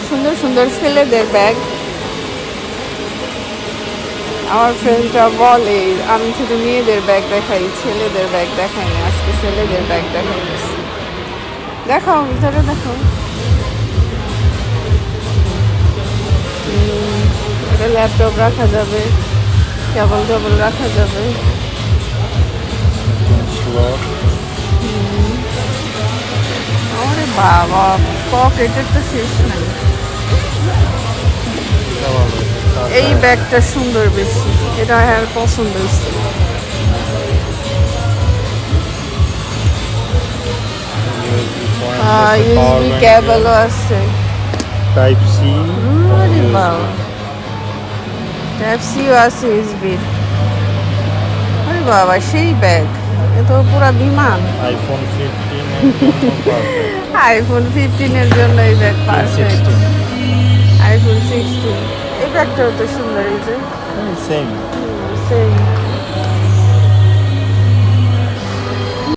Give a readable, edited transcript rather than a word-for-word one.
সুন্দর সুন্দর ছেলেদের ব্যাগ। আমার ফ্রেন্ডটা বলে আমি শুধু মেয়েদের ব্যাগ দেখাই, ছেলেদের ব্যাগ দেখাই না। আজকে ছেলেদের ব্যাগ দেখাই। দেখাও, ভিতরে দেখাও। এটা ল্যাপটপ রাখা যাবে, কেবল কেবল রাখা যাবে। আরে বাবা, পকেটের তো শেষ নাই। এই ব্যাগটা সুন্দর বেশি, এটা আমার পছন্দ হয়েছে। ইউএসবি কেবলও আছে। Type C. আরে বাবা, টাইপ সিও আছে ইউএসবির। আরে বাবা, সেই ব্যাগ, এ তো পুরা বিমান। আইফোন 15 এর জন্য এই ব্যাগ পারফেক্ট। আইফোন 16। এই ব্যাগটাও তো সুন্দর, এই যে সেম।